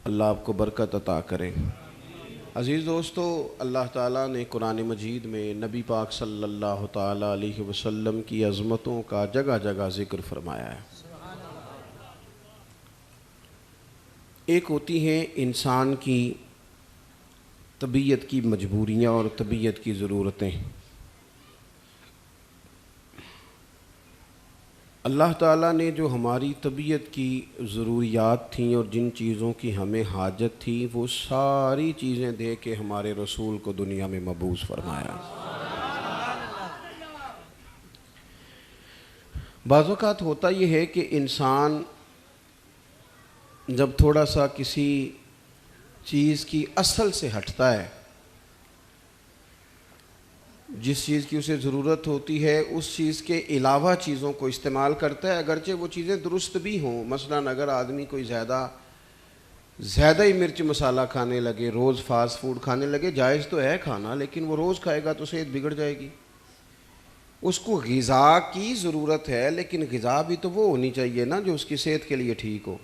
اللہ آپ کو برکت عطا کرے۔ عزیز دوستو، اللہ تعالیٰ نے قرآن مجید میں نبی پاک صلی اللہ تعالیٰ علیہ وسلم کی عظمتوں کا جگہ جگہ ذکر فرمایا ہے۔ ایک ہوتی ہیں انسان کی طبیعت کی مجبوریاں اور طبیعت کی ضرورتیں۔ اللہ تعالیٰ نے جو ہماری طبیعت کی ضروریات تھیں اور جن چیزوں کی ہمیں حاجت تھی وہ ساری چیزیں دے کے ہمارے رسول کو دنیا میں مبعوث فرمایا۔ بعض اوقات ہوتا یہ ہے کہ انسان جب تھوڑا سا کسی چیز کی اصل سے ہٹتا ہے، جس چیز کی اسے ضرورت ہوتی ہے اس چیز کے علاوہ چیزوں کو استعمال کرتا ہے، اگرچہ وہ چیزیں درست بھی ہوں۔ مثلاً اگر آدمی کوئی زیادہ ہی مرچ مسالہ کھانے لگے، روز فاسٹ فوڈ کھانے لگے، جائز تو ہے کھانا، لیکن وہ روز کھائے گا تو صحت بگڑ جائے گی۔ اس کو غذا کی ضرورت ہے، لیکن غذا بھی تو وہ ہونی چاہیے نا جو اس کی صحت کے لیے ٹھیک ہو۔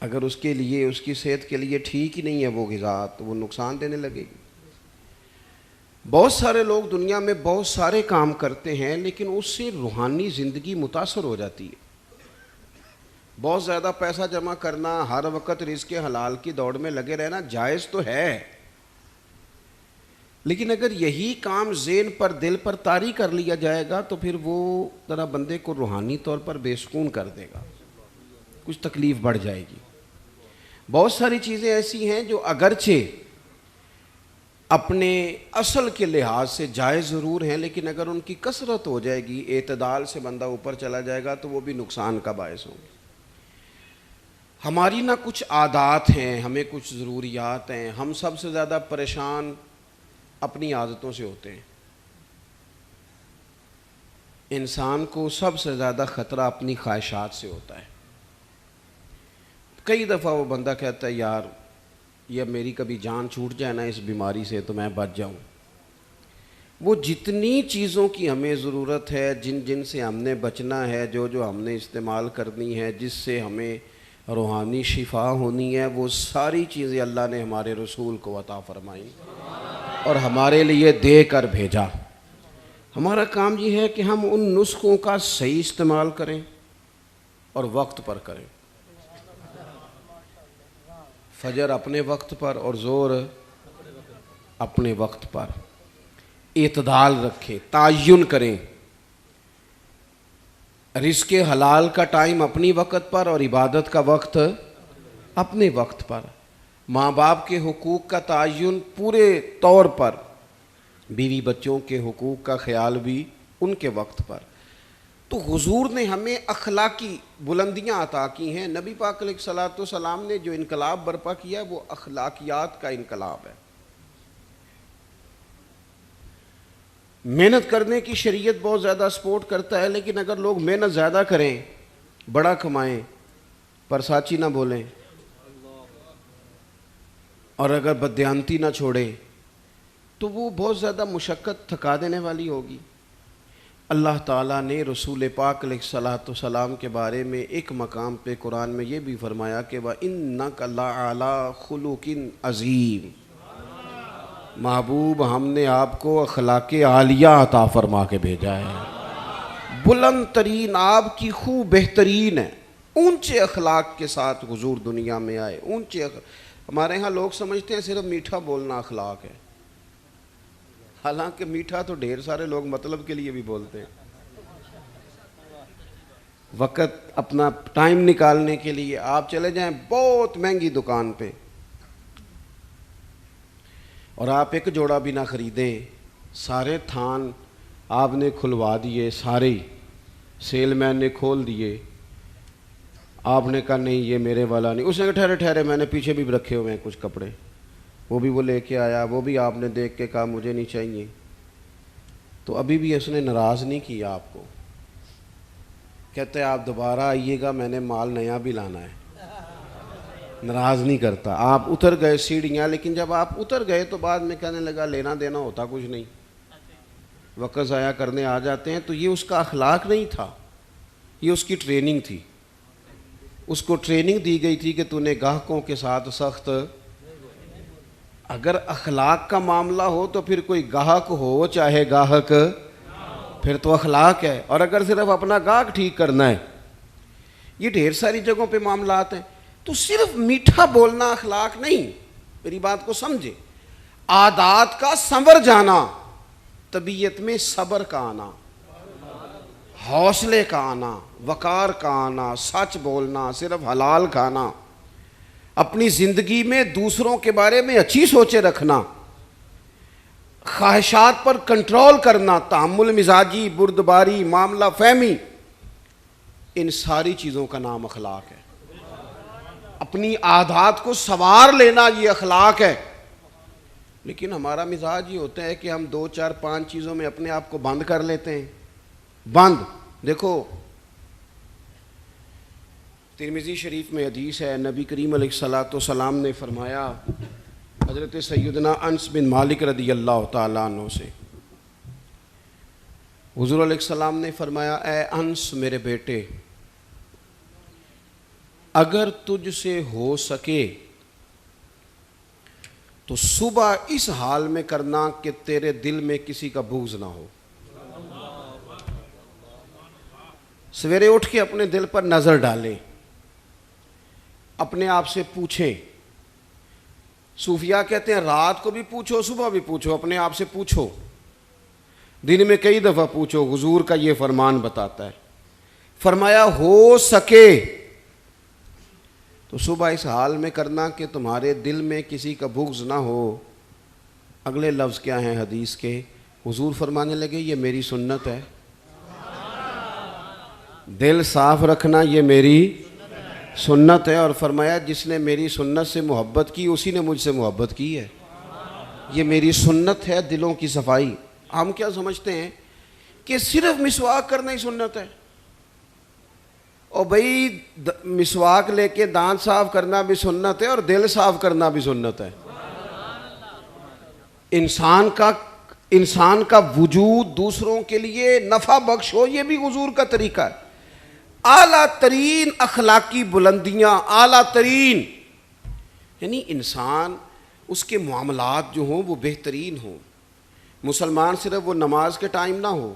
اگر اس کی صحت کے لیے ٹھیک ہی نہیں ہے وہ غذا، تو وہ نقصان دینے لگے گی۔ بہت سارے لوگ دنیا میں بہت سارے کام کرتے ہیں، لیکن اس سے روحانی زندگی متاثر ہو جاتی ہے۔ بہت زیادہ پیسہ جمع کرنا، ہر وقت رزق حلال کی دوڑ میں لگے رہنا جائز تو ہے، لیکن اگر یہی کام ذہن پر، دل پر طاری کر لیا جائے گا تو پھر وہ ذرا بندے کو روحانی طور پر بے سکون کر دے گا، کچھ تکلیف بڑھ جائے گی۔ بہت ساری چیزیں ایسی ہیں جو اگرچہ اپنے اصل کے لحاظ سے جائز ضرور ہیں، لیکن اگر ان کی کثرت ہو جائے گی، اعتدال سے بندہ اوپر چلا جائے گا تو وہ بھی نقصان کا باعث ہوں گے۔ ہماری نہ کچھ عادات ہیں، ہمیں کچھ ضروریات ہیں۔ ہم سب سے زیادہ پریشان اپنی عادتوں سے ہوتے ہیں۔ انسان کو سب سے زیادہ خطرہ اپنی خواہشات سے ہوتا ہے۔ کئی دفعہ وہ بندہ کہتا ہے یار یہ میری کبھی جان چھوٹ جائے نا اس بیماری سے تو میں بچ جاؤں۔ وہ جتنی چیزوں کی ہمیں ضرورت ہے، جن سے ہم نے بچنا ہے، جو ہم نے استعمال کرنی ہے، جس سے ہمیں روحانی شفا ہونی ہے، وہ ساری چیزیں اللہ نے ہمارے رسول کو عطا فرمائیں اور ہمارے لیے دے کر بھیجا۔ ہمارا کام یہ ہے کہ ہم ان نسخوں کا صحیح استعمال کریں اور وقت پر کریں۔ فجر اپنے وقت پر اور ظہر اپنے وقت پر، اعتدال رکھیں، تعین کریں۔ رزق حلال کا ٹائم اپنی وقت پر اور عبادت کا وقت اپنے وقت پر۔ ماں باپ کے حقوق کا تعین پورے طور پر، بیوی بچوں کے حقوق کا خیال بھی ان کے وقت پر۔ تو حضور نے ہمیں اخلاقی بلندیاں عطا کی ہیں۔ نبی پاک علیہ الصلوۃ والسلام نے جو انقلاب برپا کیا وہ اخلاقیات کا انقلاب ہے۔ محنت کرنے کی شریعت بہت زیادہ سپورٹ کرتا ہے، لیکن اگر لوگ محنت زیادہ کریں، بڑا کمائیں، پر ساچی نہ بولیں اور اگر بددیانتی نہ چھوڑیں تو وہ بہت زیادہ مشقت تھکا دینے والی ہوگی۔ اللہ تعالیٰ نے رسول پاک علیہ الصلوۃ والسلام کے بارے میں ایک مقام پہ قرآن میں یہ بھی فرمایا کہ وَإِنَّكَ لَعَلَىٰ خُلُقٍ عَظِيمٍ، محبوب ہم نے آپ کو اخلاق عالیہ عطا فرما کے بھیجا ہے۔ بلند ترین آپ کی خوب بہترین ہے، اونچے اخلاق کے ساتھ حضور دنیا میں آئے۔ ہمارے ہاں لوگ سمجھتے ہیں صرف میٹھا بولنا اخلاق ہے، حالانکہ میٹھا تو ڈھیر سارے لوگ مطلب کے لیے بھی بولتے ہیں۔ وقت اپنا ٹائم نکالنے کے لیے آپ چلے جائیں بہت مہنگی دکان پہ اور آپ ایک جوڑا بھی نہ خریدیں، سارے تھان آپ نے کھلوا دیے، سارے سیل مین نے کھول دیے، آپ نے کہا نہیں یہ میرے والا نہیں، اس نے کہا ٹھہرے میں نے پیچھے بھی رکھے ہوئے ہیں کچھ کپڑے، وہ بھی وہ لے کے آیا، وہ بھی آپ نے دیکھ کے کہا مجھے نہیں چاہیے، تو ابھی بھی اس نے ناراض نہیں کیا آپ کو، کہتے ہیں آپ دوبارہ آئیے گا میں نے مال نیا بھی لانا ہے، ناراض نہیں کرتا۔ آپ اتر گئے سیڑھیاں، لیکن جب آپ اتر گئے تو بعد میں کہنے لگا لینا دینا ہوتا کچھ نہیں، وقت ضائع کرنے آ جاتے ہیں۔ تو یہ اس کا اخلاق نہیں تھا، یہ اس کی ٹریننگ تھی۔ اس کو ٹریننگ دی گئی تھی کہ تو نے گاہکوں کے ساتھ سخت. اگر اخلاق کا معاملہ ہو تو پھر کوئی گاہک ہو چاہے گاہک, پھر تو اخلاق ہے. اور اگر صرف اپنا گاہک ٹھیک کرنا ہے, یہ ڈھیر ساری جگہوں پہ معاملات ہیں. تو صرف میٹھا بولنا اخلاق نہیں, میری بات کو سمجھے. عادات کا سنور جانا, طبیعت میں صبر کا آنا, حوصلے کا آنا, وقار کا آنا, سچ بولنا, صرف حلال کھانا, اپنی زندگی میں دوسروں کے بارے میں اچھی سوچیں رکھنا, خواہشات پر کنٹرول کرنا, تحمل مزاجی, بردباری, معاملہ فہمی, ان ساری چیزوں کا نام اخلاق ہے. اپنی عادات کو سنوار لینا یہ اخلاق ہے. لیکن ہمارا مزاج یہ ہوتا ہے کہ ہم 2 4 5 چیزوں میں اپنے آپ کو بند کر لیتے ہیں. بند. دیکھو ترمذی شریف میں حدیث ہے, نبی کریم علیہ الصلوۃ والسلام نے فرمایا, حضرت سیدنا انس بن مالک رضی اللہ تعالیٰ عنہ سے, حضور علیہ السلام نے فرمایا, اے انس میرے بیٹے, اگر تجھ سے ہو سکے تو صبح اس حال میں کرنا کہ تیرے دل میں کسی کا بغض نہ ہو. سویرے اٹھ کے اپنے دل پر نظر ڈالیں, اپنے آپ سے پوچھیں. صوفیاء کہتے ہیں رات کو بھی پوچھو, صبح بھی پوچھو, اپنے آپ سے پوچھو, دن میں کئی دفعہ پوچھو. حضور کا یہ فرمان بتاتا ہے. فرمایا ہو سکے تو صبح اس حال میں کرنا کہ تمہارے دل میں کسی کا بغض نہ ہو. اگلے لفظ کیا ہیں حدیث کے؟ حضور فرمانے لگے یہ میری سنت ہے. دل صاف رکھنا یہ میری سنت ہے. اور فرمایا جس نے میری سنت سے محبت کی اسی نے مجھ سے محبت کی ہے. یہ میری سنت ہے دلوں کی صفائی. ہم کیا سمجھتے ہیں کہ صرف مسواک کرنا ہی سنت ہے. اور بھائی مسواک لے کے دانت صاف کرنا بھی سنت ہے اور دل صاف کرنا بھی سنت ہے. انسان کا وجود دوسروں کے لیے نفع بخش ہو, یہ بھی حضور کا طریقہ ہے. اعلیٰ ترین اخلاقی بلندیاں, اعلیٰ ترین, یعنی انسان اس کے معاملات جو ہوں وہ بہترین ہوں. مسلمان صرف وہ نماز کے ٹائم نہ ہو,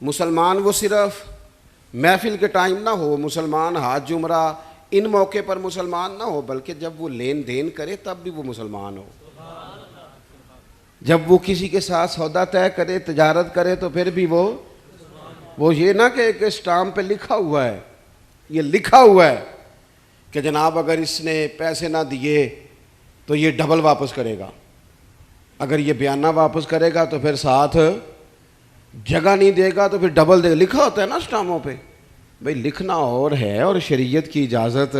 مسلمان وہ صرف محفل کے ٹائم نہ ہو, مسلمان حج عمرہ ان موقع پر مسلمان نہ ہو, بلکہ جب وہ لین دین کرے تب بھی وہ مسلمان ہو. جب وہ کسی کے ساتھ سودا طے کرے, تجارت کرے, تو پھر بھی وہ یہ نہ کہ ایک اسٹامپ پہ لکھا ہوا ہے, یہ لکھا ہوا ہے کہ جناب اگر اس نے پیسے نہ دیے تو یہ ڈبل واپس کرے گا, اگر یہ بیانہ واپس کرے گا تو پھر ساتھ جگہ نہیں دے گا تو پھر ڈبل دے گا. لکھا ہوتا ہے نا اسٹامپوں پہ. بھئی لکھنا اور ہے اور شریعت کی اجازت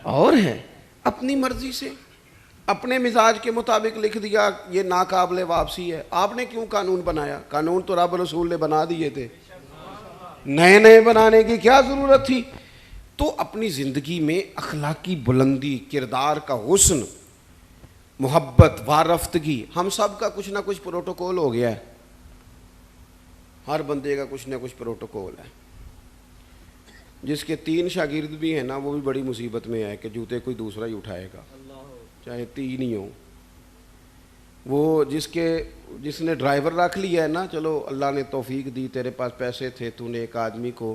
اور ہے. اپنی مرضی سے اپنے مزاج کے مطابق لکھ دیا یہ ناقابل واپسی ہے. آپ نے کیوں قانون بنایا؟ قانون تو رب رسول نے بنا دیے تھے, نئے بنانے کی کیا ضرورت تھی؟ تو اپنی زندگی میں اخلاقی بلندی, کردار کا حسن, محبت, وارفتگی, ہم سب کا کچھ نہ کچھ پروٹوکول ہو گیا ہے. ہر بندے کا کچھ نہ کچھ پروٹوکول ہے. جس کے 3 شاگرد بھی ہیں نا وہ بھی بڑی مصیبت میں ہے کہ جوتے کوئی دوسرا ہی اٹھائے گا, چاہے 3 ہی ہوں. وہ جس نے ڈرائیور رکھ لیا ہے نا, چلو اللہ نے توفیق دی, تیرے پاس پیسے تھے, تو نے ایک آدمی کو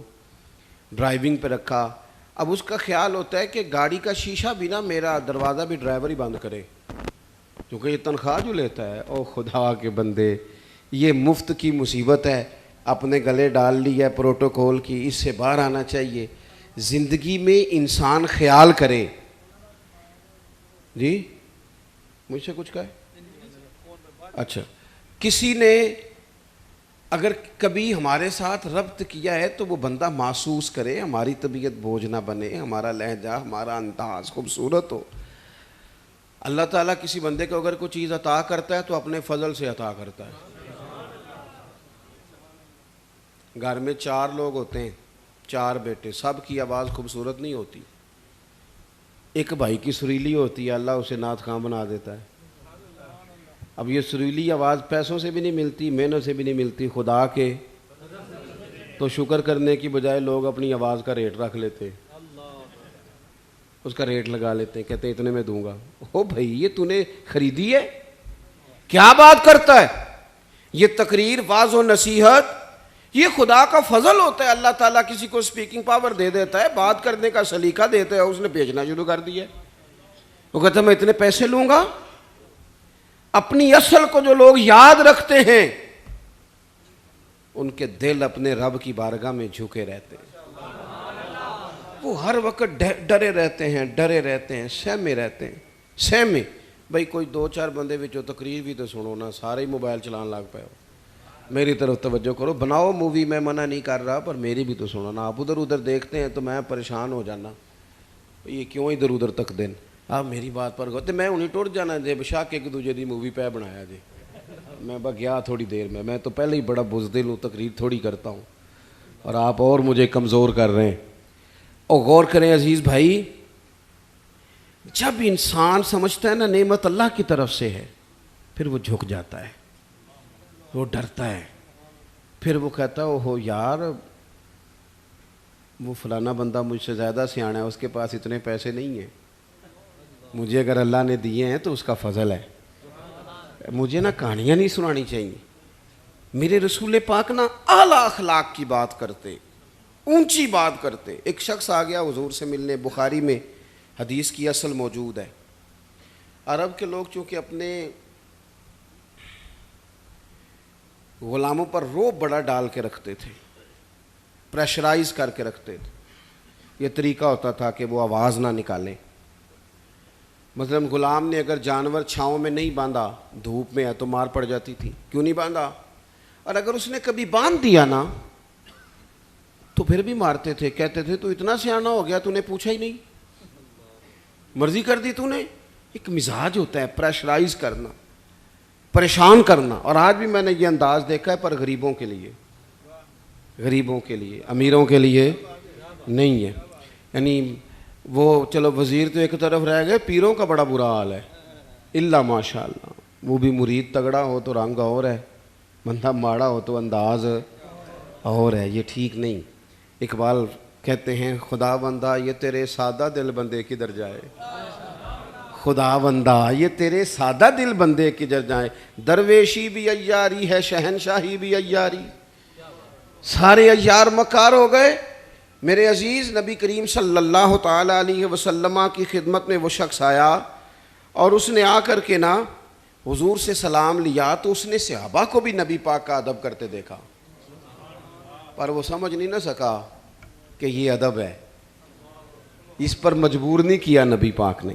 ڈرائیونگ پہ رکھا. اب اس کا خیال ہوتا ہے کہ گاڑی کا شیشہ بھی نا, میرا دروازہ بھی ڈرائیور ہی بند کرے, کیونکہ یہ تنخواہ جو لیتا ہے. او خدا کے بندے, یہ مفت کی مصیبت ہے, اپنے گلے ڈال لی ہے پروٹوکول کی, اس سے باہر آنا چاہیے. زندگی میں انسان خیال کرے. جی مجھ سے کچھ کہا ہے؟ اچھا, کسی نے اگر کبھی ہمارے ساتھ ربط کیا ہے تو وہ بندہ محسوس کرے, ہماری طبیعت بوجھ نہ بنے, ہمارا لہجہ, ہمارا انداز خوبصورت ہو. اللہ تعالیٰ کسی بندے کو اگر کوئی چیز عطا کرتا ہے تو اپنے فضل سے عطا کرتا ہے. گھر میں 4 لوگ ہوتے ہیں, 4 بیٹے, سب کی آواز خوبصورت نہیں ہوتی. ایک بھائی کی سریلی ہوتی ہے, اللہ اسے نعت خواں بنا دیتا ہے. اب یہ سریلی آواز پیسوں سے بھی نہیں ملتی, محنت سے بھی نہیں ملتی, خدا کے تو شکر کرنے کی بجائے لوگ اپنی آواز کا ریٹ رکھ لیتے، اس کا ریٹ لگا لیتے ہیں، کہتے ہیں اتنے میں دوں گا۔ او بھائی یہ تو نے خریدی ہے، کیا بات کرتا ہے؟ یہ تقریر، واعظ و نصیحت، یہ خدا کا فضل ہوتا ہے۔ اللہ تعالیٰ کسی کو سپیکنگ پاور دے دیتا ہے، بات کرنے کا سلیقہ دیتا ہے، اس نے بیچنا شروع کر دیا۔ وہ کہتا ہے میں اتنے پیسے لوں گا۔ اپنی اصل کو جو لوگ یاد رکھتے ہیں ان کے دل اپنے رب کی بارگاہ میں جھکے رہتے ہیں، وہ ہر وقت ڈرے رہتے ہیں، سہمے رہتے ہیں، سہمے۔ بھائی کوئی دو چار بندے وچوں تقریر بھی تو سنو نا، سارے ہی موبائل چلان لگ پائے ہو۔ میری طرف توجہ کرو، بناؤ مووی، میں منع نہیں کر رہا، پر میری بھی تو سنو نا۔ آپ ادھر ادھر دیکھتے ہیں تو میں پریشان ہو جانا، یہ کیوں ادھر ادھر تک دن، آپ میری بات پر غور۔ میں انہیں ٹوٹ جانا جے بشاک ایک دوجے دی مووی پہ بنایا جی، میں گیا تھوڑی دیر میں تو پہلے ہی بڑا بزدل ہوں، تقریر تھوڑی کرتا ہوں، اور آپ اور مجھے کمزور کر رہے ہیں۔ اور غور کریں عزیز بھائی، جب انسان سمجھتا ہے نا نعمت اللہ کی طرف سے ہے، پھر وہ جھک جاتا ہے، وہ ڈرتا ہے، پھر وہ کہتا ہے اوہو یار وہ فلانا بندہ مجھ سے زیادہ سیانا ہے، اس کے پاس اتنے پیسے نہیں ہیں، مجھے اگر اللہ نے دیے ہیں تو اس کا فضل ہے، مجھے نا کہانیاں نہیں سنانی چاہیے۔ میرے رسول پاک نا اعلیٰ اخلاق کی بات کرتے، اونچی بات کرتے۔ ایک شخص آ گیا حضور سے ملنے، بخاری میں حدیث کی اصل موجود ہے۔ عرب کے لوگ چونکہ اپنے غلاموں پر روب بڑا ڈال کے رکھتے تھے، پریشرائز کر کے رکھتے تھے۔ یہ طریقہ ہوتا تھا کہ وہ آواز نہ نکالیں۔ مثلا غلام نے اگر جانور چھاؤں میں نہیں باندھا، دھوپ میں ہے تو مار پڑ جاتی تھی، کیوں نہیں باندھا؟ اور اگر اس نے کبھی باندھ دیا نا تو پھر بھی مارتے تھے، کہتے تھے تو اتنا سیانا ہو گیا، تو نے پوچھا ہی نہیں، مرضی کر دی تو نے۔ ایک مزاج ہوتا ہے پریشرائز کرنا، پریشان کرنا۔ اور آج بھی میں نے یہ انداز دیکھا ہے، پر غریبوں کے لیے، غریبوں کے لیے، امیروں کے لیے نہیں ہے۔ یعنی وہ چلو وزیر تو ایک طرف رہ گئے، پیروں کا بڑا برا حال ہے، الا ماشاء اللہ۔ وہ بھی مرید تگڑا ہو تو رنگ اور ہے، بندہ ماڑا ہو تو انداز اور ہے، یہ ٹھیک نہیں۔ اقبال کہتے ہیں خدا بندہ یہ تیرے سادہ دل بندے کدھر جائے، خدا بندہ یہ تیرے سادہ دل بندے کدھر جائے، درویشی بھی عیاری ہے، شہنشاہی بھی عیاری، سارے عیار مکار ہو گئے۔ میرے عزیز نبی کریم صلی اللہ تعالیٰ علیہ وسلم کی خدمت میں وہ شخص آیا اور اس نے آ کر کے نا حضور سے سلام لیا، تو اس نے صحابہ کو بھی نبی پاک کا ادب کرتے دیکھا، پر وہ سمجھ نہیں نہ سکا کہ یہ ادب ہے۔ اس پر مجبور نہیں کیا نبی پاک نے،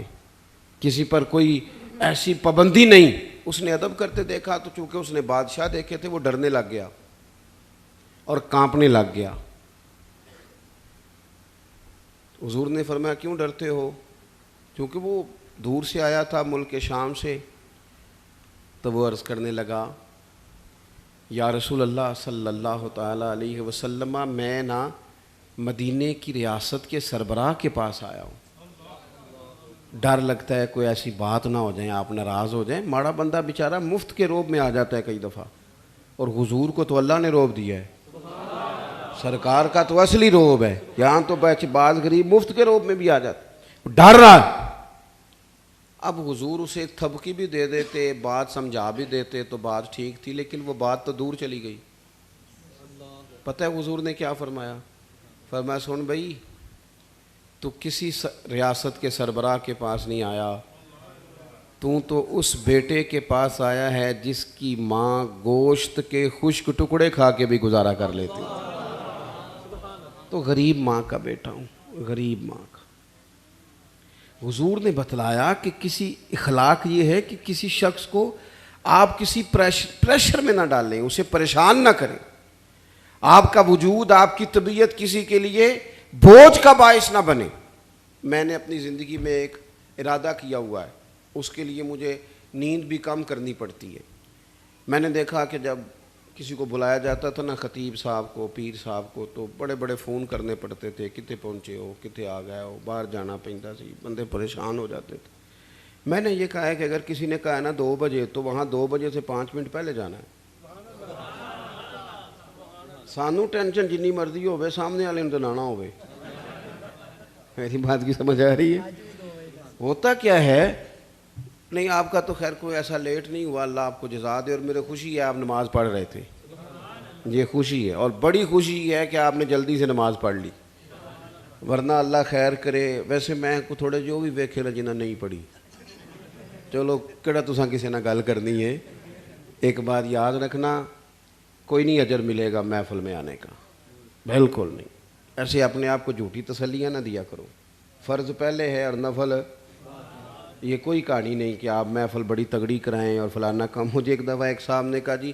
کسی پر کوئی ایسی پابندی نہیں، اس نے ادب کرتے دیکھا۔ تو چونکہ اس نے بادشاہ دیکھے تھے، وہ ڈرنے لگ گیا اور کانپنے لگ گیا۔ حضور نے فرمایا کیوں ڈرتے ہو؟ کیونکہ وہ دور سے آیا تھا، ملک شام سے۔ تو وہ عرض کرنے لگا یا رسول اللہ صلی اللہ تعالیٰ علیہ وسلم، میں نا مدینے کی ریاست کے سربراہ کے پاس آیا ہوں، ڈر لگتا ہے کوئی ایسی بات نہ ہو جائیں، آپ ناراض ہو جائیں۔ ماڑا بندہ بیچارہ مفت کے روب میں آ جاتا ہے کئی دفعہ، اور حضور کو تو اللہ نے روب دیا ہے، سرکار کا تو اصلی روب ہے۔ یہاں تو بعض غریب مفت کے روب میں بھی آ جاتا، ڈر رہا ہے۔ اب حضور اسے تھبکی بھی دے دیتے، بات سمجھا بھی دیتے تو بات ٹھیک تھی، لیکن وہ بات تو دور چلی گئی۔ پتہ ہے حضور نے کیا فرمایا؟ فرمایا سن بھائی، تو کسی ریاست کے سربراہ کے پاس نہیں آیا، تو اس بیٹے کے پاس آیا ہے جس کی ماں گوشت کے خشک ٹکڑے کھا کے بھی گزارا کر لیتی۔ تو غریب ماں کا بیٹا ہوں، غریب ماں کا۔ حضور نے بتلایا کہ کسی اخلاق یہ ہے کہ کسی شخص کو آپ کسی پریشر میں نہ ڈالیں، اسے پریشان نہ کریں، آپ کا وجود، آپ کی طبیعت کسی کے لیے بوجھ کا باعث نہ بنے۔ میں نے اپنی زندگی میں ایک ارادہ کیا ہوا ہے، اس کے لیے مجھے نیند بھی کم کرنی پڑتی ہے۔ میں نے دیکھا کہ جب کسی کو بلایا جاتا تھا نا، خطیب صاحب کو، پیر صاحب کو، تو بڑے بڑے فون کرنے پڑتے تھے، کتے پہنچے ہو، کتے آ گئے ہو، باہر جانا پہنتا سی، بندے پریشان ہو جاتے تھے۔ میں نے یہ کہا ہے کہ اگر کسی نے کہا ہے نا 2 بجے، تو وہاں 2 بجے سے 5 منٹ پہلے جانا ہے۔ سانو ٹینشن جنی مرضی ہوئے سامنے والے نے دلانا ہوئے. میری بات کی سمجھ آ رہی ہے؟ ہوتا کیا ہے, نہیں آپ کا تو خیر کوئی ایسا لیٹ نہیں ہوا, اللہ آپ کو جزا دے, اور میرے خوشی ہے آپ نماز پڑھ رہے تھے, یہ خوشی ہے, اور بڑی خوشی ہے کہ آپ نے جلدی سے نماز پڑھ لی, ورنہ اللہ خیر کرے. ویسے میں کو تھوڑے جو بھی ویکھے نا جنہیں نہیں پڑھی, چلو کہڑا تساں کسی نہ گل کرنی ہے. ایک بات یاد رکھنا, کوئی نہیں اجر ملے گا محفل میں آنے کا, بالکل نہیں. ایسے اپنے آپ کو جھوٹی تسلیاں نہ دیا کرو, فرض پہلے ہے اور نفل. یہ کوئی کہانی نہیں کہ آپ محفل بڑی تگڑی کرائیں اور فلانا کم. مجھے ایک دفعہ ایک صاحب نے کہا جی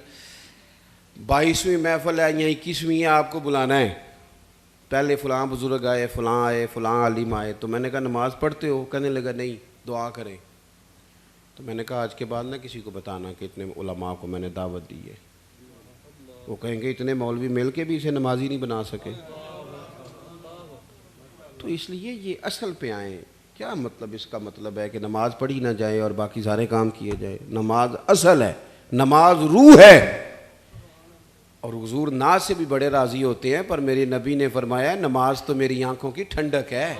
22ویں محفل ہے یا 21ویں ہے, آپ کو بلانا ہے, پہلے فلاں بزرگ آئے, فلاں عالم آئے. تو میں نے کہا نماز پڑھتے ہو؟ کہنے لگا نہیں, دعا کریں. تو میں نے کہا آج کے بعد نہ کسی کو بتانا کہ اتنے علماء کو میں نے دعوت دی ہے. وہ کہیں گے اتنے مولوی مل کے بھی اسے نمازی نہیں بنا سکے. تو اس لیے یہ اصل پہ آئیں. کیا مطلب اس کا مطلب ہے کہ نماز پڑھی نہ جائے اور باقی سارے کام کیے جائے. نماز اصل ہے, نماز روح ہے. اور حضور ناز سے بھی بڑے راضی ہوتے ہیں, پر میرے نبی نے فرمایا نماز تو میری آنکھوں کی ٹھنڈک ہے.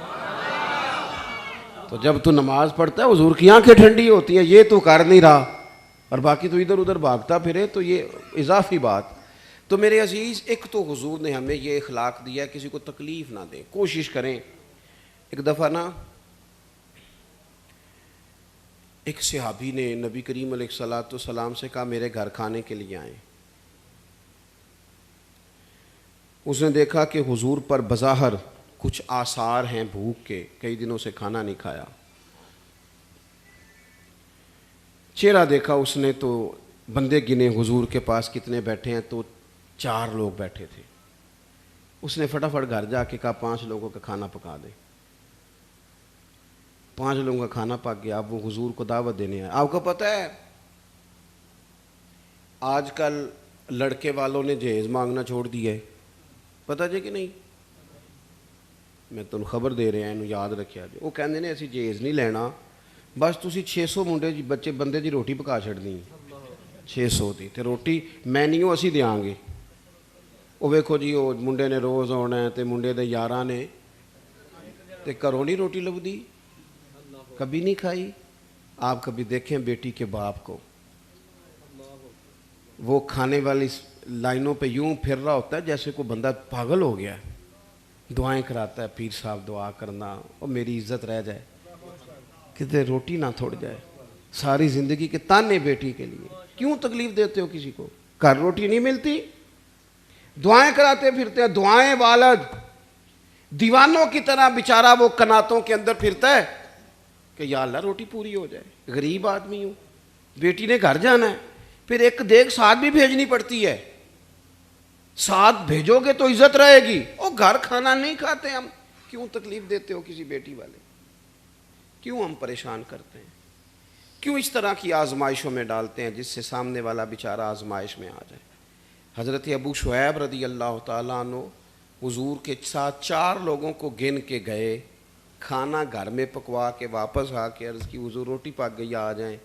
تو جب تو نماز پڑھتا ہے حضور کی آنکھیں ٹھنڈی ہوتی ہیں. یہ تو کر نہیں رہا اور باقی تو ادھر ادھر بھاگتا پھرے, تو یہ اضافی بات. تو میرے عزیز, ایک تو حضور نے ہمیں یہ اخلاق دیا کسی کو تکلیف نہ دیں, کوشش کریں. ایک دفعہ نا ایک صحابی نے نبی کریم علیہ الصلوۃ والسلام سے کہا میرے گھر کھانے کے لیے آئیں. اس نے دیکھا کہ حضور پر بظاہر کچھ آثار ہیں بھوک کے, کئی دنوں سے کھانا نہیں کھایا. چہرہ دیکھا اس نے تو بندے گنے حضور کے پاس کتنے بیٹھے ہیں, تو 4 لوگ بیٹھے تھے. اس نے فٹافٹ گھر جا کے کہا 5 لوگوں کا کھانا پکا دے. 5 لوگوں کا کھانا پک گیا. اب وہ حضور کو دعوت دینے آئے. آپ کو پتہ ہے آج کل لڑکے والوں نے جہیز مانگنا چھوڑ دیا ہے, پتہ جی کہ نہیں؟ میں تمہیں خبر دے رہا ہوں, یاد رکھیا جی. وہ کہندے نے اسی جہیز نہیں لینا, بس تسی 600 منڈے جی بچے بندے دی روٹی پکا چھڑنی 600 دی, تے روٹی میں نہیں اسی دیاں گے. وہ ویکھو جی وہ منڈے نے روز آنا ہے, تے منڈے دے یاراں نے تے گھروں نہیں روٹی لبدی, کبھی نہیں کھائی. آپ کبھی دیکھیں بیٹی کے باپ کو, وہ کھانے والی لائنوں پہ یوں پھر رہا ہوتا ہے جیسے کوئی بندہ پاگل ہو گیا. دعائیں کراتا ہے, پیر صاحب دعا کرنا, اور میری عزت رہ جائے, کتے روٹی نہ تھوڑ جائے. ساری زندگی کے تانے بیٹی کے لیے. کیوں تکلیف دیتے ہو کسی کو؟ گھر روٹی نہیں ملتی, دعائیں کراتے پھرتے ہیں. دعائیں والا دیوانوں کی طرح بیچارہ وہ کناتوں کے اندر پھرتا ہے کہ یا اللہ روٹی پوری ہو جائے. غریب آدمی ہوں, بیٹی نے گھر جانا ہے, پھر ایک دیگ ساتھ بھی بھیجنی پڑتی ہے. ساتھ بھیجو گے تو عزت رہے گی. اور گھر کھانا نہیں کھاتے ہم. کیوں تکلیف دیتے ہو کسی بیٹی والے؟ کیوں ہم پریشان کرتے ہیں؟ کیوں اس طرح کی آزمائشوں میں ڈالتے ہیں جس سے سامنے والا بیچارہ آزمائش میں آ جائے؟ حضرت ابو شعیب رضی اللہ تعالیٰ عنہ حضور کے ساتھ 4 لوگوں کو گن کے گئے, کھانا گھر میں پکوا کے واپس آ کے عرض کی حضور روٹی پک گئی آ جائیں.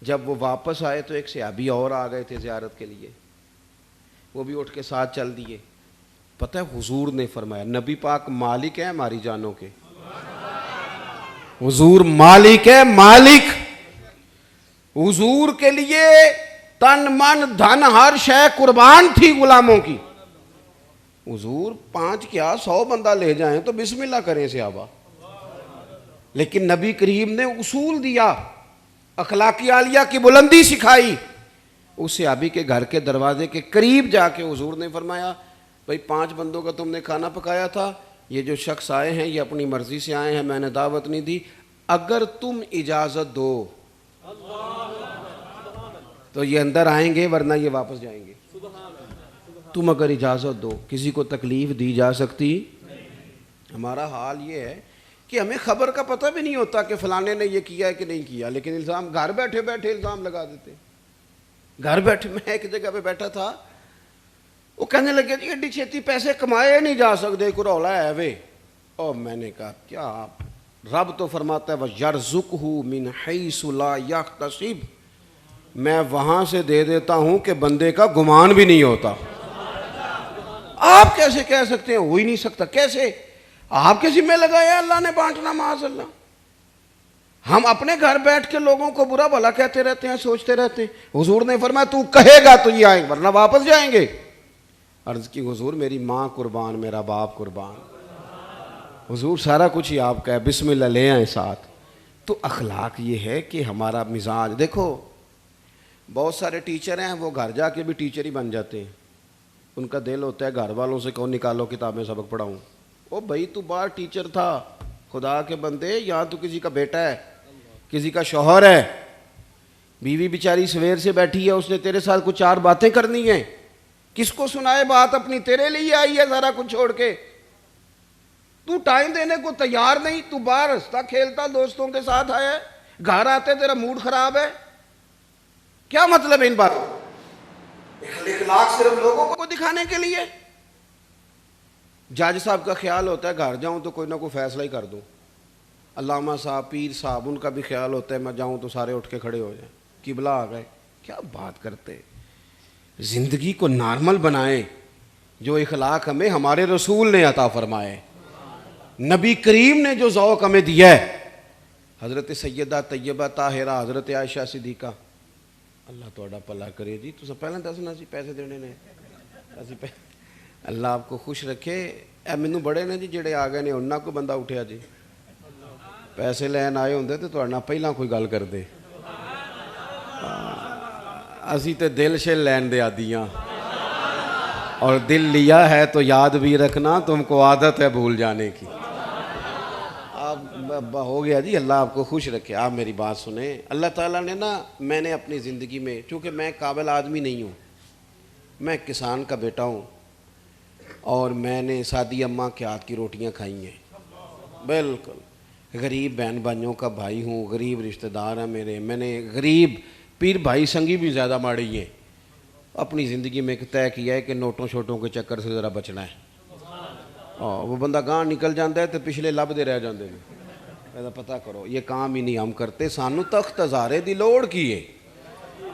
جب وہ واپس آئے تو ایک صحابی اور آ گئے تھے زیارت کے لیے, وہ بھی اٹھ کے ساتھ چل دیے. پتہ ہے حضور نے فرمایا, نبی پاک مالک ہے ہماری جانوں کے, حضور مالک ہے, مالک. حضور کے لیے تن من دھن ہر شے قربان تھی غلاموں کی. حضور 5 کیا 100 بندہ لے جائیں تو بسم اللہ کریں صحابہ. لیکن نبی کریم نے اصول دیا, اخلاقی عالیہ کی بلندی سکھائی. اس صحابی کے گھر کے دروازے کے قریب جا کے حضور نے فرمایا بھائی 5 بندوں کا تم نے کھانا پکایا تھا, یہ جو شخص آئے ہیں یہ اپنی مرضی سے آئے ہیں, میں نے دعوت نہیں دی, اگر تم اجازت دو تو یہ اندر آئیں گے ورنہ یہ واپس جائیں گے. تم اگر اجازت دو. کسی کو تکلیف دی جا سکتی؟ ہمارا حال یہ ہے کہ ہمیں خبر کا پتہ بھی نہیں ہوتا کہ فلانے نے یہ کیا ہے کہ نہیں کیا, لیکن الزام گھر بیٹھے بیٹھے الزام لگا دیتے. گھر بیٹھے, میں ایک جگہ پہ بیٹھا تھا, وہ کہنے لگے جی ایڈی چھیتی پیسے کمائے نہیں جا سکتے, کوئی رولا ہے وے. اور میں نے کہا کیا آپ, رب تو فرماتا ہے وَيَرْزُقْهُ مِنْ حَيْثُ لَا يَحْتَسِبُ, میں وہاں سے دے دیتا ہوں کہ بندے کا گمان بھی نہیں ہوتا. آپ کیسے کہہ سکتے ہیں؟ ہو ہی نہیں سکتا. کیسے؟ آپ کے ذمہ لگایا اللہ نے بانٹنا، معاذ اللہ. ہم اپنے گھر بیٹھ کے لوگوں کو برا بھلا کہتے رہتے ہیں، سوچتے رہتے ہیں. حضور نے فرمایا تو کہے گا تو یہ آئیں گے ورنہ واپس جائیں گے. عرض کی حضور میری ماں قربان، میرا باپ قربان. حضور سارا کچھ ہی آپ کا ہے، بسم اللہ لے آئیں ساتھ. تو اخلاق یہ ہے کہ ہمارا مزاج دیکھو. بہت سارے ٹیچر ہیں وہ گھر جا کے بھی ٹیچر ہی بن جاتے ہیں. ان کا دل ہوتا ہے گھر والوں سے کون نکالو کتاب میں سبق پڑھاؤں. او بھائی تو باہر ٹیچر تھا، خدا کے بندے، یہاں تو کسی کا بیٹا ہے، کسی کا شوہر ہے. بیوی بیچاری سویر سے بیٹھی ہے، اس نے تیرے ساتھ کچھ 4 باتیں کرنی ہیں. کس کو سنائے بات اپنی؟ تیرے لیے آئی ہے سارا کچھ چھوڑ کے. تو ٹائم دینے کو تیار نہیں. تو باہر ہنستا کھیلتا دوستوں کے ساتھ آیا ہے، گھر آتے تیرا موڈ خراب ہے. کیا مطلب ہے ان باتوں؟ اخلاق صرف لوگوں کو دکھانے کے لیے. جج صاحب کا خیال ہوتا ہے گھر جاؤں تو کوئی نہ کوئی فیصلہ ہی کر دوں. علامہ صاحب، پیر صاحب، ان کا بھی خیال ہوتا ہے میں جاؤں تو سارے اٹھ کے کھڑے ہو جائیں، قبلہ آ گئے. کیا بات کرتے. زندگی کو نارمل بنائیں. جو اخلاق ہمیں ہمارے رسول نے عطا فرمائے، نبی کریم نے جو ذوق ہمیں دیا ہے، حضرت سیدہ طیبہ طاہرہ، حضرت عائشہ صدیقہ، اللہ تھوڑا بھلا کرے جی. تو پہلے دسنا سی پیسے دینے نے. اللہ آپ کو خوش رکھے. اے مینوں بڑے نے جی جڑے آ گئے نے انہاں کو بندہ اٹھیا جی. پیسے لین آئے ہوندے تو تہاڈے نال پہلاں کوئی گل کردے. اسی تے دل شل لین دے عادی ہاں، اور دل لیا ہے تو یاد بھی رکھنا، تم کو عادت ہے بھول جانے کی. آپ ہو گیا جی. اللہ آپ کو خوش رکھے. آپ میری بات سنیں. اللہ تعالیٰ نے میں نے اپنی زندگی میں، چونکہ میں قابل آدمی نہیں ہوں، میں کسان کا بیٹا ہوں، اور میں نے سادی اماں کے ہاتھ کی روٹیاں کھائی ہیں. بالکل غریب بہن بھائیوں کا بھائی ہوں، غریب رشتہ دار ہیں میرے. میں نے غریب پیر بھائی سنگی بھی زیادہ ماڑی ہیں. اپنی زندگی میں ایک طے کیا ہے کہ نوٹوں شوٹوں کے چکر سے ذرا بچنا ہے. وہ بندہ گاں نکل جاتا ہے تو پچھلے لبدے رہ جاندے ہیں. ایسا پتہ کرو یہ کام ہی نہیں ہم کرتے. سانو تخت ہزارے دی لوڑ کی ہے.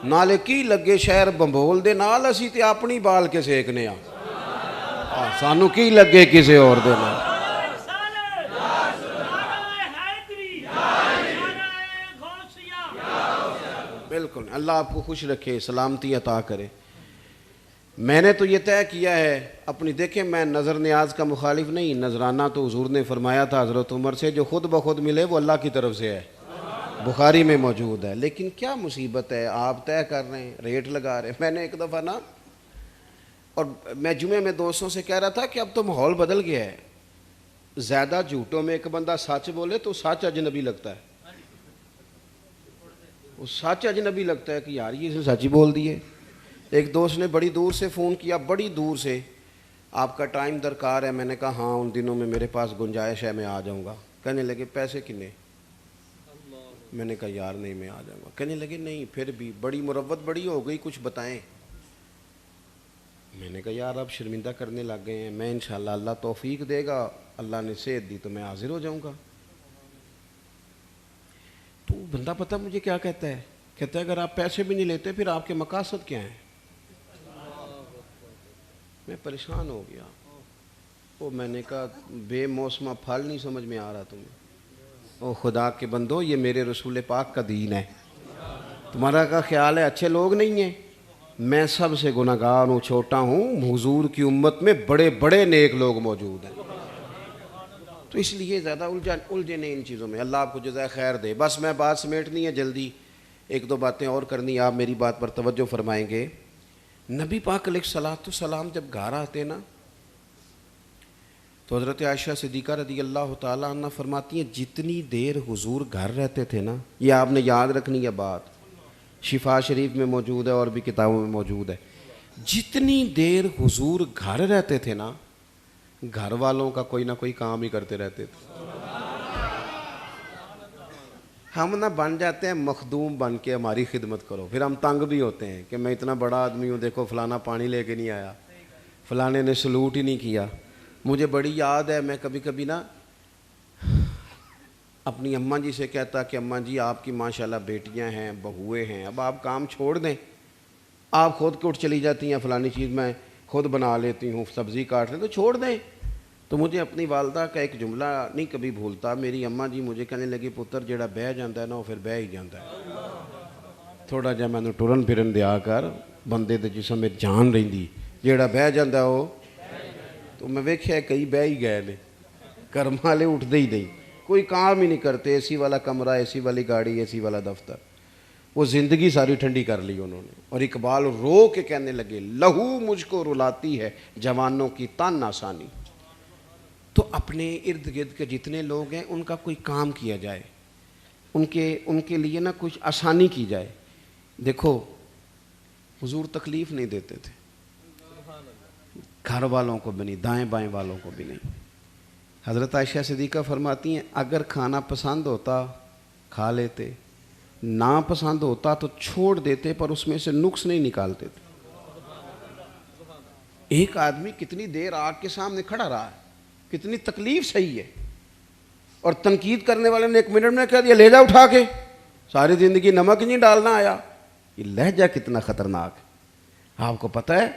نالے کی لگے شہر بمبول دے نال، اسی تے اپنی بال کے سیکنے آ. سانو کی لگے کسے اور دے نال. بالکل. اللہ آپ کو خوش رکھے، سلامتی عطا کرے. میں نے تو یہ طے کیا ہے اپنی، دیکھیں میں نظر نیاز کا مخالف نہیں. نذرانہ تو حضور نے فرمایا تھا حضرت عمر سے، جو خود بخود ملے وہ اللہ کی طرف سے ہے، بخاری میں موجود ہے. لیکن کیا مصیبت ہے، آپ طے کر رہے ہیں، ریٹ لگا رہے ہیں. میں نے ایک دفعہ اور میں جمعے میں دوستوں سے کہہ رہا تھا کہ اب تو ماحول بدل گیا ہے. زیادہ جھوٹوں میں ایک بندہ سچ بولے تو سچ اجنبی لگتا ہے. وہ سچ اجنبی لگتا ہے کہ یار یہ سچ ہی بول دیے. ایک دوست نے بڑی دور سے فون کیا، بڑی دور سے، آپ کا ٹائم درکار ہے. میں نے کہا ہاں ان دنوں میں میرے پاس گنجائش ہے، میں آ جاؤں گا. کہنے لگے پیسے کتنے؟ میں نے کہا یار نہیں میں آ جاؤں گا. کہنے لگے نہیں پھر بھی بڑی مروت بڑی ہو گئی، کچھ بتائیں. میں نے کہا یار اب شرمندہ کرنے لگ گئے ہیں. میں انشاءاللہ اللہ توفیق دے گا، اللہ نے صحت دی تو میں حاضر ہو جاؤں گا. تو بندہ پتہ مجھے کیا کہتا ہے؟ کہتا ہے اگر آپ پیسے بھی نہیں لیتے پھر آپ کے مقاصد کیا ہیں؟ میں پریشان ہو گیا. وہ میں نے کہا بے موسمہ پھل نہیں سمجھ میں آ رہا تمہیں. او خدا کے بندو، یہ میرے رسول پاک کا دین ہے. تمہارا کا خیال ہے اچھے لوگ نہیں ہیں؟ میں سب سے گناہگار ہوں، چھوٹا ہوں. حضور کی امت میں بڑے بڑے نیک لوگ موجود ہیں. تو اس لیے زیادہ الجھے نہیں ان چیزوں میں. اللہ آپ کو جزائے خیر دے. بس میں بات سمیٹنی ہے جلدی، ایک دو باتیں اور کرنی. آپ میری بات پر توجہ فرمائیں گے. نبی پاک علیہ الصلوۃ والسلام جب گھر آتے نا تو حضرت عائشہ صدیقہ رضی اللہ تعالیٰ عنہ فرماتی ہیں جتنی دیر حضور گھر رہتے تھے نا، یہ آپ نے یاد رکھنی ہے بات، شفا شریف میں موجود ہے اور بھی کتابوں میں موجود ہے. جتنی دیر حضور گھر رہتے تھے نا، گھر والوں کا کوئی نہ کوئی کام ہی کرتے رہتے تھے. ہم نہ بن جاتے ہیں مخدوم بن کے ہماری خدمت کرو، پھر ہم تنگ بھی ہوتے ہیں کہ میں اتنا بڑا آدمی ہوں، دیکھو فلانا پانی لے کے نہیں آیا، فلانے نے سلوٹ ہی نہیں کیا. مجھے بڑی یاد ہے میں کبھی کبھی نا اپنی اماں جی سے کہتا کہ اماں جی آپ کی ماشاءاللہ بیٹیاں ہیں، بہویں ہیں، اب آپ کام چھوڑ دیں. آپ خود کو اٹھ چلی جاتی ہیں فلانی چیز میں خود بنا لیتی ہوں، سبزی کاٹ لیں تو چھوڑ دیں۔ تو مجھے اپنی والدہ کا ایک جملہ نہیں کبھی بھولتا، میری اماں جی مجھے کہنے لگی پتر جیڑا بہ جاندہ ہے نا وہ پھر بہ ہی جاندہ ہے، تھوڑا جا میں نے ٹرن پھرن دیا کر، بندے دے جسم میں جان رہندی، جیڑا بہ جاندہ ہے وہ تو میں ویکھیا کئی بہ ہی گئے نے، کرم والے اٹھتے ہی نہیں، کوئی کام ہی نہیں کرتے، اے سی والا کمرہ، اے سی والی گاڑی، اے سی والا دفتر، وہ زندگی ساری ٹھنڈی کر لی انہوں نے۔ اور اقبال رو کے کہنے لگے لہو مجھ کو رلاتی ہے جوانوں کی تان آسانی۔ تو اپنے ارد گرد کے جتنے لوگ ہیں ان کا کوئی کام کیا جائے، ان کے لیے نا کچھ آسانی کی جائے۔ دیکھو حضور تکلیف نہیں دیتے تھے، گھر والوں کو بھی نہیں، دائیں بائیں والوں کو بھی نہیں۔ حضرت عائشہ صدیقہ فرماتی ہیں اگر کھانا پسند ہوتا کھا لیتے، نا پسند ہوتا تو چھوڑ دیتے، پر اس میں سے نقص نہیں نکالتے تھے۔ ایک آدمی کتنی دیر آگ کے سامنے کھڑا رہا ہے، کتنی تکلیف صحیح ہے، اور تنقید کرنے والے نے 1 منٹ میں کہہ دیا لے جا اٹھا کے، ساری زندگی نمک نہیں ڈالنا آیا۔ یہ لہجہ کتنا خطرناک ہے۔ آپ کو پتہ ہے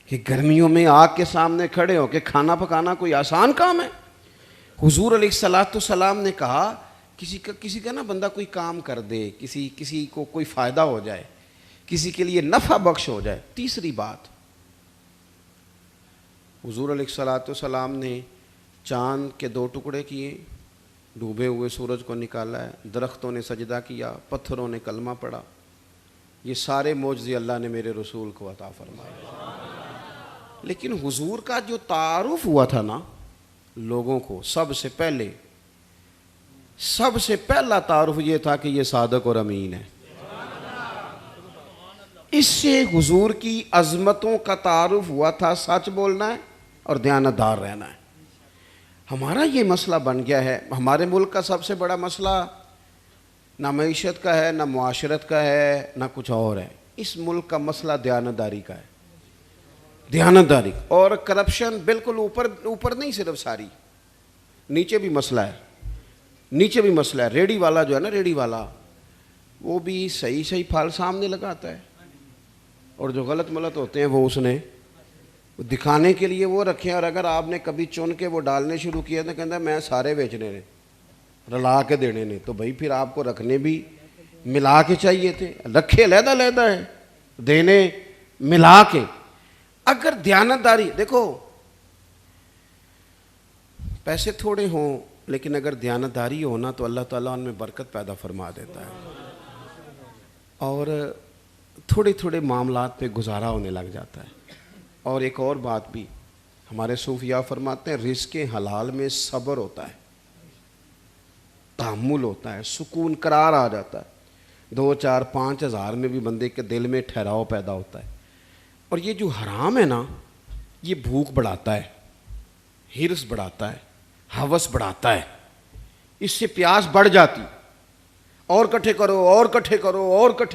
کہ گرمیوں میں آگ کے سامنے کھڑے ہو کے کھانا پکانا کوئی آسان کام ہے؟ حضور علیہ السلام نے کہا کسی کا نا بندہ کوئی کام کر دے، کسی کو کوئی فائدہ ہو جائے، کسی کے لیے نفع بخش ہو جائے۔ تیسری بات، حضور علیہ السلام نے چاند کے 2 ٹکڑے کیے، ڈوبے ہوئے سورج کو نکالا ہے، درختوں نے سجدہ کیا، پتھروں نے کلمہ پڑھا۔ یہ سارے معجزے اللہ نے میرے رسول کو عطا فرمائے۔ لیکن حضور کا جو تعارف ہوا تھا نا لوگوں کو، سب سے پہلا تعارف یہ تھا کہ یہ صادق اور امین ہے۔ اس سے حضور کی عظمتوں کا تعارف ہوا تھا، سچ بولنا ہے اور دیانتدار رہنا ہے۔ ہمارا یہ مسئلہ بن گیا ہے، ہمارے ملک کا سب سے بڑا مسئلہ نہ معیشت کا ہے، نہ معاشرت کا ہے، نہ کچھ اور ہے۔ اس ملک کا مسئلہ دیانتداری کا ہے، دیانتداری اور کرپشن بالکل اوپر نہیں، صرف ساری نیچے بھی مسئلہ ہے۔ ریڑی والا جو ہے نا، ریڑی والا وہ بھی صحیح پھل سامنے لگاتا ہے، اور جو غلط ملت ہوتے ہیں وہ اس نے دکھانے کے لیے وہ رکھے ہیں، اور اگر آپ نے کبھی چن کے وہ ڈالنے شروع کیا تو کہتا ہے میں سارے بیچنے نے، رلا کے دینے نے، تو بھائی پھر آپ کو رکھنے بھی ملا کے چاہیے تھے، رکھے علیحدہ ہے، دینے ملا کے۔ اگر دیانتداری، دیکھو پیسے تھوڑے ہوں لیکن اگر دیانتداری ہونا تو اللہ تعالیٰ ان میں برکت پیدا فرما دیتا ہے، اور تھوڑے معاملات پہ گزارا ہونے لگ جاتا ہے۔ اور ایک اور بات بھی ہمارے صوفیاء فرماتے ہیں رزق حلال میں صبر ہوتا ہے، تحمل ہوتا ہے، سکون قرار آ جاتا ہے، 2 4 5 ہزار میں بھی بندے کے دل میں ٹھہراؤ پیدا ہوتا ہے۔ اور یہ جو حرام ہے نا، یہ بھوک بڑھاتا ہے، ہرس بڑھاتا ہے، ہوس بڑھاتا ہے، اس سے پیاس بڑھ جاتی، اور کٹھے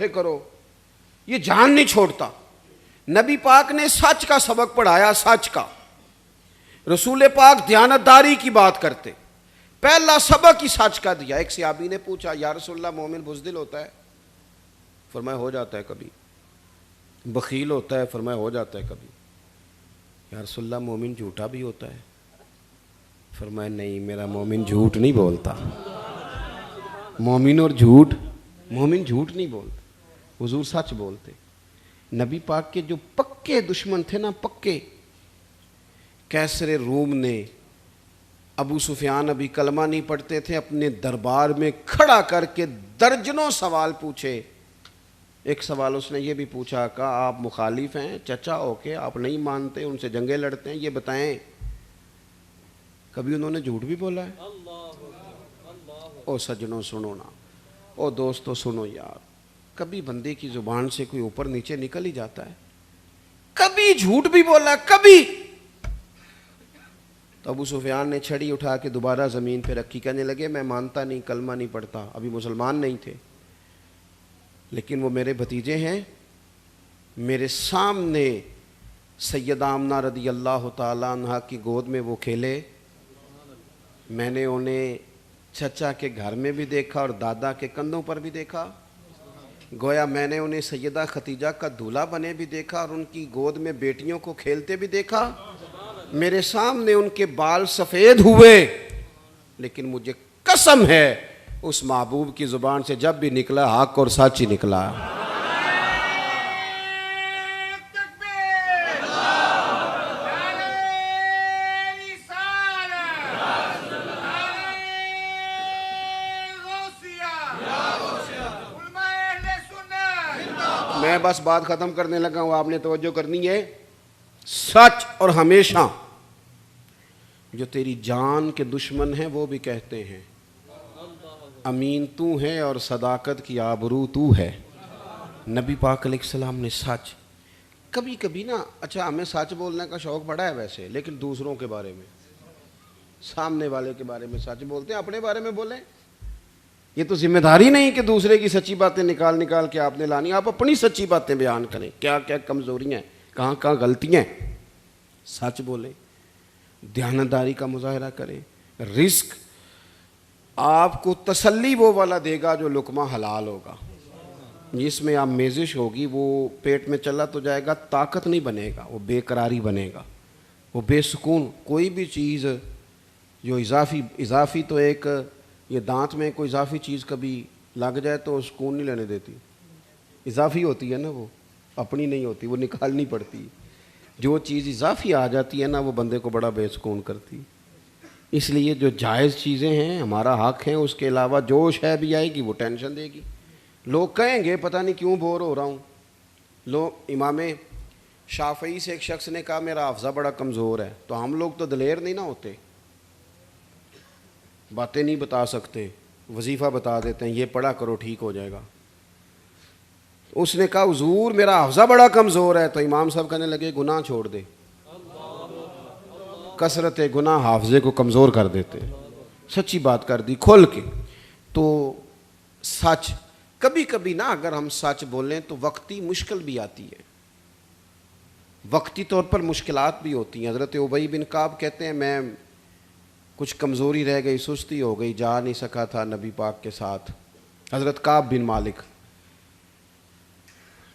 کرو، یہ جان نہیں چھوڑتا۔ نبی پاک نے سچ کا سبق پڑھایا، سچ کا۔ رسول پاک دیانتداری کی بات کرتے، پہلا سبق ہی سچ کا دیا۔ ایک صحابی نے پوچھا یا رسول اللہ مومن بزدل ہوتا ہے؟ فرمایا ہو جاتا ہے کبھی۔ بخیل ہوتا ہے؟ فرمایا ہو جاتا ہے کبھی۔ یا رسول اللہ مومن جھوٹا بھی ہوتا ہے؟ فرمایا نہیں، میرا مومن جھوٹ نہیں بولتا۔ مومن جھوٹ نہیں بولتا، حضور سچ بولتے۔ نبی پاک کے جو پکے دشمن تھے نا، پکے، کیسر روم نے، ابو سفیان ابھی کلمہ نہیں پڑھتے تھے، اپنے دربار میں کھڑا کر کے درجنوں سوال پوچھے۔ ایک سوال اس نے یہ بھی پوچھا کہ آپ مخالف ہیں چچا ہو کے، آپ نہیں مانتے، ان سے جنگیں لڑتے ہیں، یہ بتائیں کبھی انہوں نے جھوٹ بھی بولا ہے؟ او سجنوں سنو نا، او دوستو سنو یار، کبھی بندے کی زبان سے کوئی اوپر نیچے نکل ہی جاتا ہے، کبھی جھوٹ بھی بولا، کبھی۔ تو ابو سفیان نے چھڑی اٹھا کے دوبارہ زمین پہ رکھی، کہنے لگے میں مانتا نہیں، کلمہ نہیں پڑھتا، ابھی مسلمان نہیں تھے، لیکن وہ میرے بھتیجے ہیں، میرے سامنے سیدہ آمنہ رضی اللہ تعالیٰ عنہ کی گود میں وہ کھیلے، میں نے انہیں چچا کے گھر میں بھی دیکھا اور دادا کے کندھوں پر بھی دیکھا۔ گویا میں نے انہیں سیدہ خدیجہ کا دولہا بنے بھی دیکھا اور ان کی گود میں بیٹیوں کو کھیلتے بھی دیکھا. میرے سامنے ان کے بال سفید ہوئے، لیکن مجھے قسم ہے اس محبوب کی زبان سے جب بھی نکلا حق اور سچ ہی نکلا. میں بس بات ختم کرنے لگا ہوں، آپ نے توجہ کرنی ہے. سچ اور ہمیشہ جو تیری جان کے دشمن ہیں وہ بھی کہتے ہیں امین تو ہے اور صداقت کی آبرو تو ہے. نبی پاک علیہ السلام نے سچ کبھی کبھی نا، اچھا ہمیں سچ بولنے کا شوق بڑا ہے ویسے، لیکن دوسروں کے بارے میں، سامنے والے کے بارے میں سچ بولتے ہیں، اپنے بارے میں بولیں. یہ تو ذمہ داری نہیں کہ دوسرے کی سچی باتیں نکال نکال کے آپ نے لانی، آپ اپنی سچی باتیں بیان کریں، کیا کیا کمزوریاں ہیں، کہاں کہاں غلطیاں ہیں. سچ بولیں، دیانتداری کا مظاہرہ کریں. رزق آپ کو تسلی وہ والا دے گا جو لقمہ حلال ہوگا، جس میں آپ میزش ہوگی وہ پیٹ میں چلا تو جائے گا، طاقت نہیں بنے گا، وہ بے قراری بنے گا، وہ بے سکون. کوئی بھی چیز جو اضافی تو ایک یہ دانت میں کوئی اضافی چیز کبھی لگ جائے تو سکون نہیں لینے دیتی، اضافی ہوتی ہے نا، وہ اپنی نہیں ہوتی، وہ نکالنی پڑتی. جو چیز اضافی آ جاتی ہے نا وہ بندے کو بڑا بے سکون کرتی. اس لیے جو جائز چیزیں ہیں ہمارا حق ہیں، اس کے علاوہ جو شے بھی آئے گی وہ ٹینشن دے گی. لوگ کہیں گے پتہ نہیں کیوں بور ہو رہا ہوں. امام شافعی سے ایک شخص نے کہا میرا حافظہ بڑا کمزور ہے. تو ہم لوگ تو دلیر نہیں نا ہوتے، باتیں نہیں بتا سکتے، وظیفہ بتا دیتے ہیں، یہ پڑھا کرو ٹھیک ہو جائے گا. اس نے کہا حضور میرا حافظہ بڑا کمزور ہے. تو امام صاحب کہنے لگے گناہ چھوڑ دے، کثرت گناہ حافظے کو کمزور کر دیتے. سچی بات کر دی کھول کے. تو سچ کبھی کبھی نا اگر ہم سچ بولیں تو وقتی مشکل بھی آتی ہے، وقتی طور پر مشکلات بھی ہوتی ہیں. حضرت ابی بن کعب کہتے ہیں میں کچھ کمزوری رہ گئی، سستی ہو گئی، جا نہیں سکا تھا نبی پاک کے ساتھ. حضرت کعب بن مالک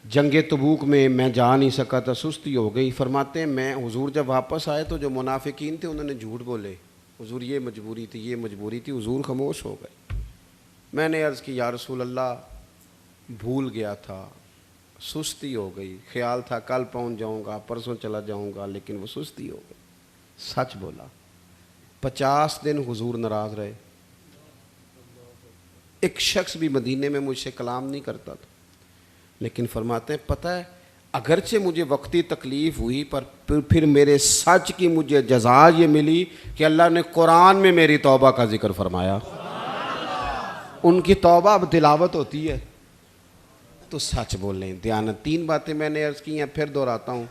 جنگ تبوک میں جا نہیں سکا تھا، سستی ہو گئی. فرماتے ہیں میں حضور جب واپس آئے تو جو منافقین تھے انہوں نے جھوٹ بولے، حضور یہ مجبوری تھی، یہ مجبوری تھی. حضور خاموش ہو گئے. میں نے عرض کی یا رسول اللہ بھول گیا تھا، سستی ہو گئی، خیال تھا کل پہنچ جاؤں گا، پرسوں چلا جاؤں گا، لیکن وہ سستی ہو گئی. سچ بولا. 50 دن حضور ناراض رہے. ایک شخص بھی مدینے میں مجھ سے کلام نہیں کرتا تھا، لیکن فرماتے ہیں پتہ ہے اگرچہ مجھے وقتی تکلیف ہوئی پر پھر میرے سچ کی مجھے جزا یہ ملی کہ اللہ نے قرآن میں میری توبہ کا ذکر فرمایا. ان کی توبہ اب تلاوت ہوتی ہے. تو سچ بولیں، دیانت. 3 باتیں میں نے عرض کی ہیں، پھر دہراتا ہوں.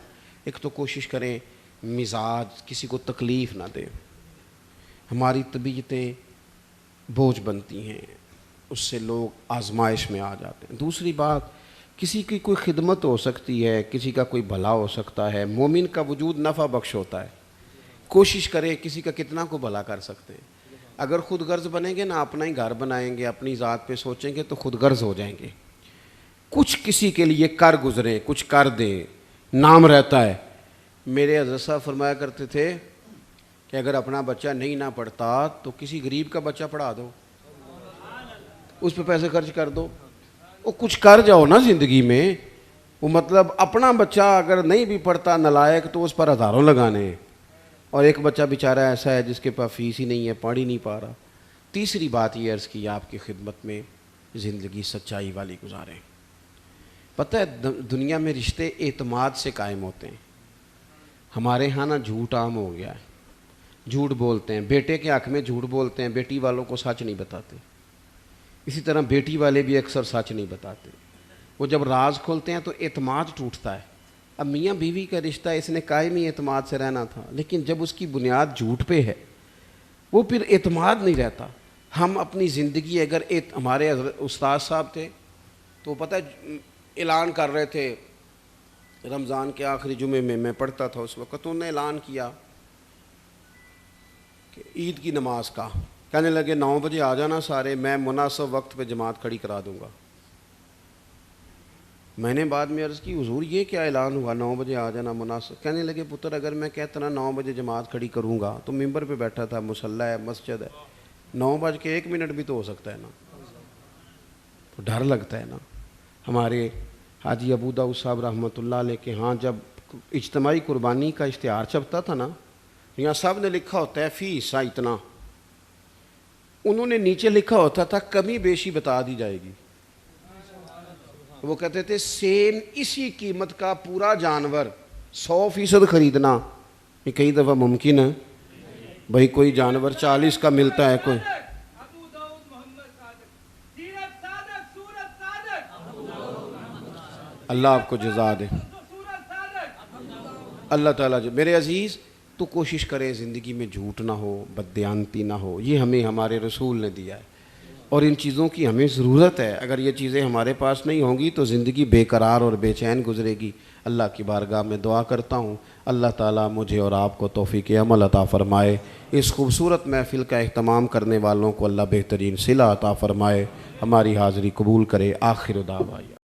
ایک تو کوشش کریں مزاج کسی کو تکلیف نہ دیں. ہماری طبیعتیں بوجھ بنتی ہیں، اس سے لوگ آزمائش میں آ جاتے ہیں. دوسری بات کسی کی کوئی خدمت ہو سکتی ہے، کسی کا کوئی بھلا ہو سکتا ہے. مومن کا وجود نفع بخش ہوتا ہے. کوشش کریں کسی کا کتنا کو بھلا کر سکتے ہیں. اگر خود غرض بنیں گے نا، اپنا ہی گھر بنائیں گے، اپنی ذات پہ سوچیں گے تو خود غرض ہو جائیں گے. کچھ کسی کے لیے کر گزریں، کچھ کر دیں، نام رہتا ہے. میرے حضرت صاحب فرمایا کرتے تھے کہ اگر اپنا بچہ نہیں نہ پڑھتا تو کسی غریب کا بچہ پڑھا دو، اس پہ پیسے خرچ کر دو. وہ کچھ کر جاؤ نا زندگی میں. وہ مطلب اپنا بچہ اگر نہیں بھی پڑھتا نالائق تو اس پر ہزاروں لگانے، اور ایک بچہ بیچارہ ایسا ہے جس کے پاس فیس ہی نہیں ہے، پڑھ ہی نہیں پا رہا. تیسری بات یہ عرض کی آپ کی خدمت میں، زندگی سچائی والی گزاریں. پتہ ہے دنیا میں رشتے اعتماد سے قائم ہوتے ہیں. ہمارے ہاں نا جھوٹ عام ہو گیا ہے. جھوٹ بولتے ہیں، بیٹے کے حق میں جھوٹ بولتے ہیں، بیٹی والوں کو سچ نہیں بتاتے. اسی طرح بیٹی والے بھی اکثر سچ نہیں بتاتے. وہ جب راز کھولتے ہیں تو اعتماد ٹوٹتا ہے. اب میاں بیوی کا رشتہ اس نے قائم ہی اعتماد سے رہنا تھا، لیکن جب اس کی بنیاد جھوٹ پہ ہے وہ پھر اعتماد نہیں رہتا. ہم اپنی زندگی اگر ہمارے استاد صاحب تھے تو پتہ اعلان کر رہے تھے رمضان کے آخری جمعے میں پڑھتا تھا اس وقت. انہوں نے اعلان کیا کہ عید کی نماز کا، کہنے لگے 9 بجے آ جانا سارے، میں مناسب وقت پہ جماعت کھڑی کرا دوں گا. میں نے بعد میں عرض کی حضور یہ کیا اعلان ہوا 9 بجے آ جانا مناسب؟ کہنے لگے پتر اگر میں کہتا نا 9 بجے جماعت کھڑی کروں گا تو ممبر پہ بیٹھا تھا، مصلی ہے، مسجد ہے، 9:01 بھی تو ہو سکتا ہے نا، تو ڈر لگتا ہے نا۔ ہمارے حاجی ابو داؤد صاحب رحمۃ اللہ علیہ کے ہاں جب اجتماعی قربانی کا اشتہار چھپتا تھا نا، یہاں صاحب نے لکھا ہوتا ہے فی حصہ اتنا، انہوں نے نیچے لکھا ہوتا تھا کمی بیشی بتا دی جائے گی۔ وہ کہتے تھے سیم اسی قیمت کا پورا جانور 100% خریدنا، یہ کئی دفعہ ممکن ہے بھائی، کوئی جانور 40 کا ملتا ہے، کوئی اللہ آپ کو جزا دے، اللہ تعالیٰ میرے عزیز تو کوشش کریں زندگی میں جھوٹ نہ ہو، بددیانتی نہ ہو، یہ ہمیں ہمارے رسول نے دیا ہے اور ان چیزوں کی ہمیں ضرورت ہے۔ اگر یہ چیزیں ہمارے پاس نہیں ہوں گی تو زندگی بے قرار اور بے چین گزرے گی۔ اللہ کی بارگاہ میں دعا کرتا ہوں اللہ تعالیٰ مجھے اور آپ کو توفیق عمل عطا فرمائے، اس خوبصورت محفل کا اہتمام کرنے والوں کو اللہ بہترین صلہ عطا فرمائے، ہماری حاضری قبول کرے۔ آخر دعوانا